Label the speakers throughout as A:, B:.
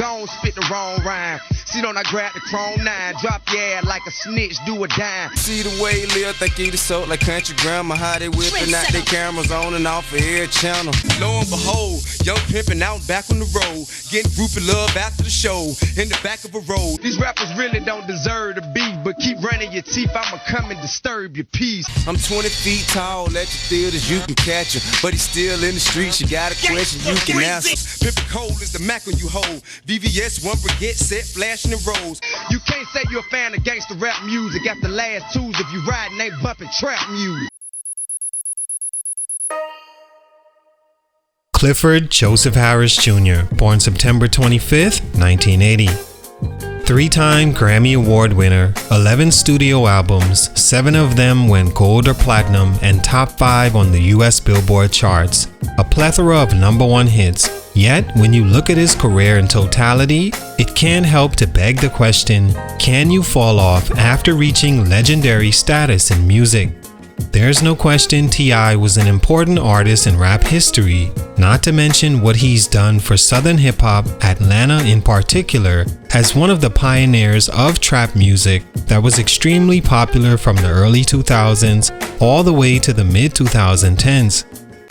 A: gon' spit the wrong rhyme. See, don't I grab the chrome 9, drop your ass like a snitch, do a dime.
B: See the way he live, think he the soap like country grandma. How they whipping out their cameras on and off of every channel. Lo and behold, young pimpin' out back on the road, getting groupie love after the show, in the back of a road.
A: These rappers really don't deserve the beef, but keep running your teeth, I'ma come and disturb your peace.
B: I'm 20 feet tall, let you feel that you can catch him, but he's still in the streets, you got a question you can ask. Pimpin' cold is the Mac on you hold. VVS, one brigade set, flashing the rolls.
A: You can't say you're a fan of gangster rap music after last twos if you riding they bumping trap music.
C: Clifford Joseph Harris Jr., born September 25th, 1980. Three-time Grammy Award winner, 11 studio albums, 7 of them went gold or platinum and top 5 on the US Billboard charts. A plethora of #1 hits. Yet, when you look at his career in totality, it can't help to beg the question, can you fall off after reaching legendary status in music? There's no question T.I. was an important artist in rap history, not to mention what he's done for Southern hip-hop, Atlanta in particular, as one of the pioneers of trap music that was extremely popular from the early 2000s all the way to the mid-2010s.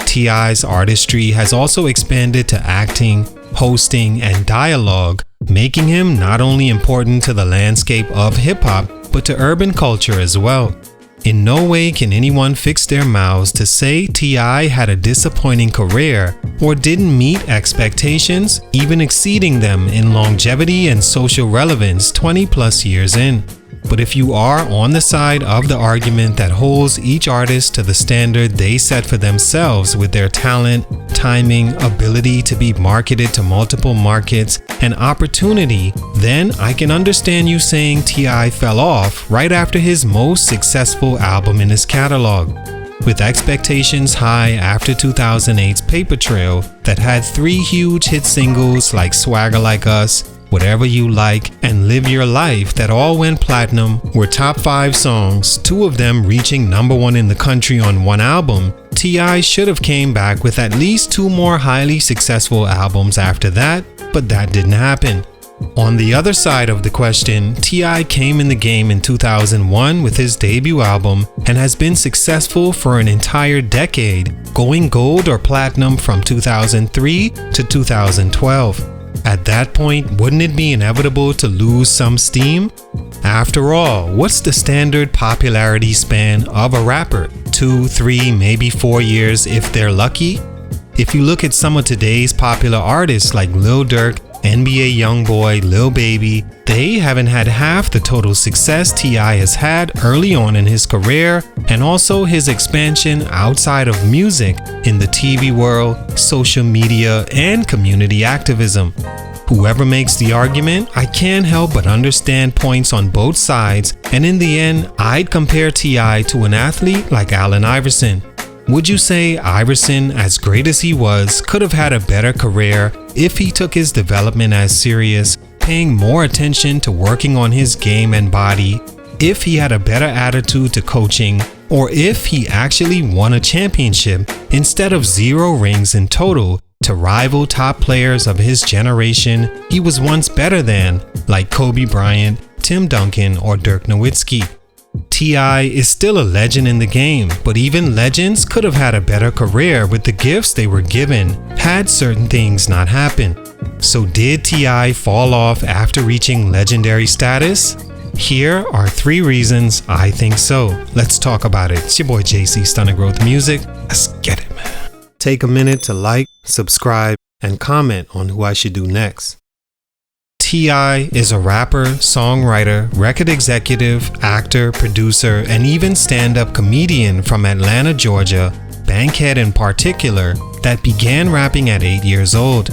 C: T.I.'s artistry has also expanded to acting, hosting, and dialogue, making him not only important to the landscape of hip-hop, but to urban culture as well. In no way can anyone fix their mouths to say T.I. had a disappointing career or didn't meet expectations, even exceeding them in longevity and social relevance 20 plus years in. But if you are on the side of the argument that holds each artist to the standard they set for themselves with their talent, timing, ability to be marketed to multiple markets, and opportunity, then I can understand you saying T.I. fell off right after his most successful album in his catalog. With expectations high after 2008's Paper Trail that had 3 huge hit singles like Swagger Like Us, Whatever You Like, and Live Your Life that all went platinum, were top 5 songs, 2 of them reaching #1 in the country on one album, T.I. should have came back with at least 2 more highly successful albums after that, but that didn't happen. On the other side of the question, T.I. came in the game in 2001 with his debut album and has been successful for an entire decade, going gold or platinum from 2003 to 2012. At that point, wouldn't it be inevitable to lose some steam? After all, what's the standard popularity span of a rapper? 2, 3, maybe 4 years if they're lucky? If you look at some of today's popular artists like Lil Durk, NBA Youngboy, Lil Baby, they haven't had half the total success T.I. has had early on in his career, and also his expansion outside of music in the TV world, social media, and community activism. Whoever makes the argument, I can't help but understand points on both sides, and in the end, I'd compare T.I. to an athlete like Allen Iverson. Would you say Iverson, as great as he was, could have had a better career if he took his development as serious, paying more attention to working on his game and body, if he had a better attitude to coaching, or if he actually won a championship instead of 0 rings in total to rival top players of his generation he was once better than, like Kobe Bryant, Tim Duncan, or Dirk Nowitzki? T.I. is still a legend in the game, but even legends could have had a better career with the gifts they were given had certain things not happened. So did T.I. fall off after reaching legendary status? Here are 3 reasons I think so. Let's talk about it. It's your boy JC, Stunted Growth Music. Let's get it, man. Take a minute to like, subscribe, and comment on who I should do next. T.I. is a rapper, songwriter, record executive, actor, producer, and even stand-up comedian from Atlanta, Georgia, Bankhead in particular, that began rapping at 8 years old.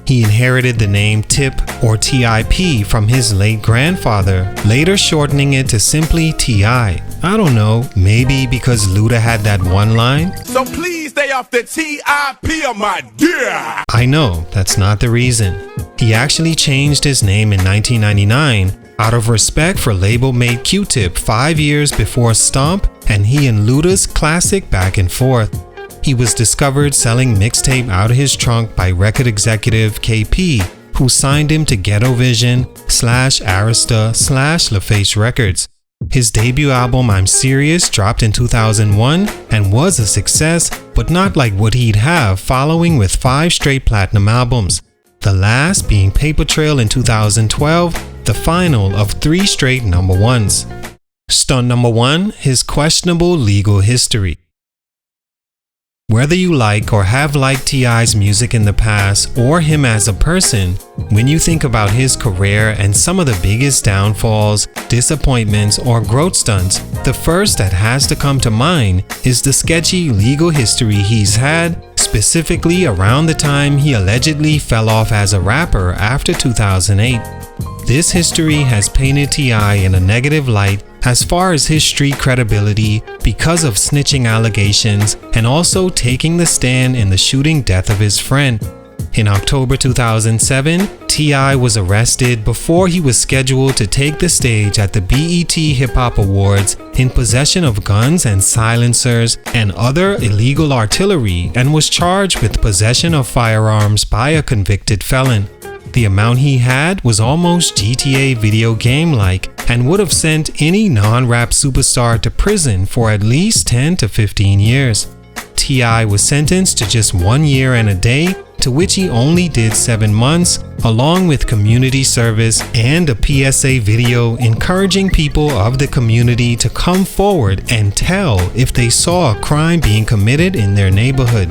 C: He inherited the name Tip or T.I.P. from his late grandfather, later shortening it to simply T.I. I don't know, maybe because Luda had that one line?
D: So please stay off the T.I.P. of my dear.
C: I know, that's not the reason. He actually changed his name in 1999 out of respect for label mate Q-Tip 5 years before Stomp and he and Luda's classic Back and Forth. He was discovered selling mixtape out of his trunk by record executive KP, who signed him to Ghetto Vision / Arista / LaFace Records. His debut album I'm Serious dropped in 2001 and was a success, but not like what he'd have following with 5 straight platinum albums. The last being Paper Trail in 2012, the final of 3 straight number ones. Stunt number 1, his questionable legal history. Whether you like or have liked T.I.'s music in the past or him as a person, when you think about his career and some of the biggest downfalls, disappointments, or growth stunts, the first that has to come to mind is the sketchy legal history he's had, specifically around the time he allegedly fell off as a rapper after 2008. This history has painted T.I. in a negative light as far as his street credibility because of snitching allegations and also taking the stand in the shooting death of his friend. In October 2007, T.I. was arrested before he was scheduled to take the stage at the BET Hip Hop Awards in possession of guns and silencers and other illegal artillery and was charged with possession of firearms by a convicted felon. The amount he had was almost GTA video game-like and would have sent any non-rap superstar to prison for at least 10 to 15 years. T.I. was sentenced to just 1 year and a day, to which he only did 7 months, along with community service and a PSA video encouraging people of the community to come forward and tell if they saw a crime being committed in their neighborhood.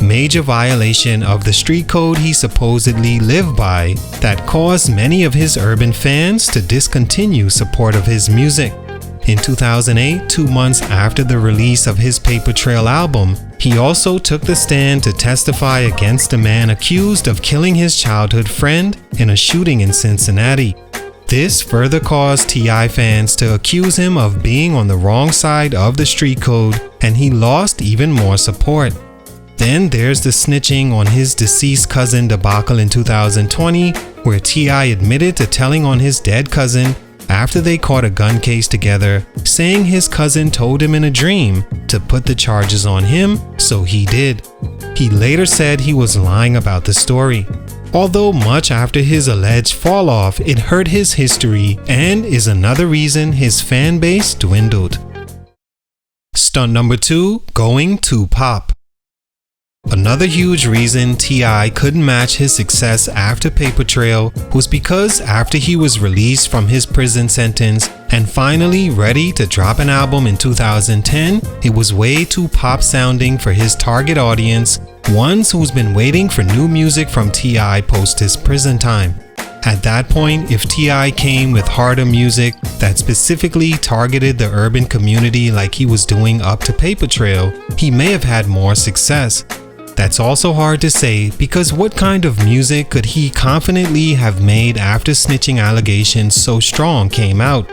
C: Major violation of the street code he supposedly lived by that caused many of his urban fans to discontinue support of his music. In 2008, 2 months after the release of his Paper Trail album, he also took the stand to testify against a man accused of killing his childhood friend in a shooting in Cincinnati. This further caused T.I. fans to accuse him of being on the wrong side of the street code, and he lost even more support. Then there's the snitching on his deceased cousin debacle in 2020, where T.I. admitted to telling on his dead cousin after they caught a gun case together, saying his cousin told him in a dream to put the charges on him, so he did. He later said he was lying about the story. Although much after his alleged fall off, it hurt his history and is another reason his fan base dwindled. Stunt number 2, going to pop. Another huge reason T.I. couldn't match his success after Paper Trail was because after he was released from his prison sentence and finally ready to drop an album in 2010, it was way too pop sounding for his target audience, ones who's been waiting for new music from T.I. post his prison time. At that point, if T.I. came with harder music that specifically targeted the urban community like he was doing up to Paper Trail, he may have had more success. That's also hard to say because what kind of music could he confidently have made after snitching allegations so strong came out?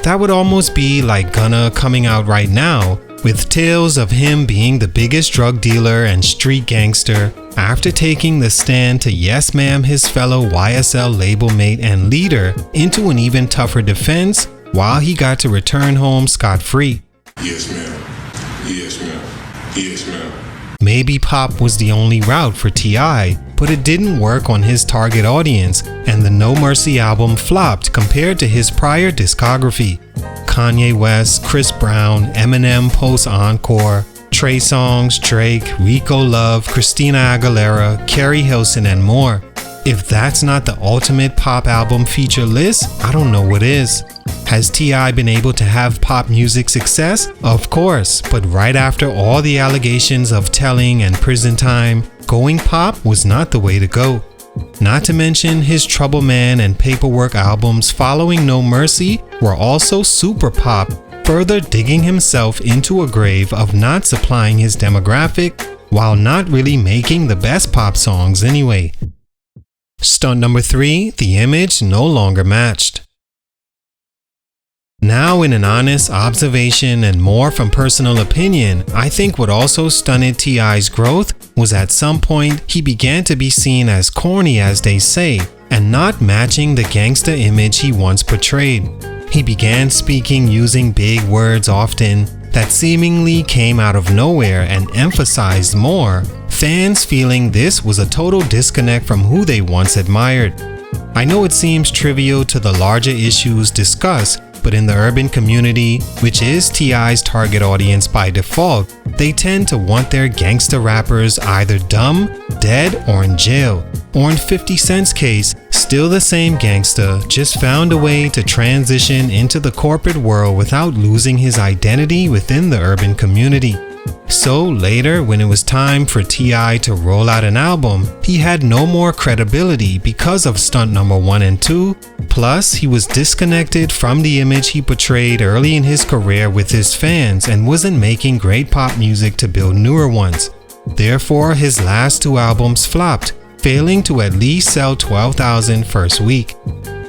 C: That would almost be like Gunna coming out right now with tales of him being the biggest drug dealer and street gangster after taking the stand to yes ma'am his fellow YSL label mate and leader into an even tougher defense while he got to return home scot-free.
E: Yes ma'am. Yes ma'am. Yes ma'am.
C: Maybe pop was the only route for T.I., but it didn't work on his target audience, and the No Mercy album flopped compared to his prior discography. Kanye West, Chris Brown, Eminem post Encore, Trey Songz, Drake, Rico Love, Christina Aguilera, Carrie Hilson, and more. If that's not the ultimate pop album feature list, I don't know what is. Has T.I. been able to have pop music success? Of course, but right after all the allegations of telling and prison time, going pop was not the way to go. Not to mention his Trouble Man and Paperwork albums following No Mercy were also super pop, further digging himself into a grave of not supplying his demographic while not really making the best pop songs anyway. Stunt number 3, the image no longer matched. Now, in an honest observation and more from personal opinion, I think what also stunted T.I.'s growth was at some point he began to be seen as corny, as they say, and not matching the gangsta image he once portrayed. He began speaking using big words often that seemingly came out of nowhere and emphasized more, fans feeling this was a total disconnect from who they once admired. I know it seems trivial to the larger issues discussed, but in the urban community, which is T.I.'s target audience by default, they tend to want their gangster rappers either dumb, dead, or in jail. Or in 50 Cent's case, still the same gangster, just found a way to transition into the corporate world without losing his identity within the urban community. So later, when it was time for T.I. to roll out an album, he had no more credibility because of Stunt number 1 and 2, plus he was disconnected from the image he portrayed early in his career with his fans and wasn't making great pop music to build newer ones. Therefore, his last 2 albums flopped, failing to at least sell 12,000 first week.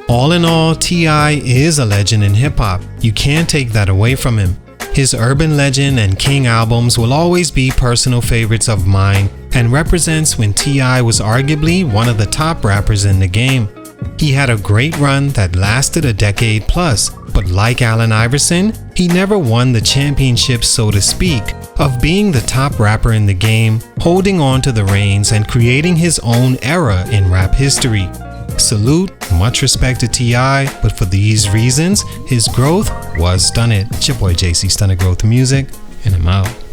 C: All in all, T.I. is a legend in hip-hop. You can't take that away from him. His Urban Legend and King albums will always be personal favorites of mine and represents when T.I. was arguably one of the top rappers in the game. He had a great run that lasted a decade plus, but like Allen Iverson, he never won the championship, so to speak, of being the top rapper in the game, holding on to the reins and creating his own era in rap history. Salute, much respect to T.I., but for these reasons, his growth was stunted. It's your boy JC, Stunted Growth Music, and I'm out.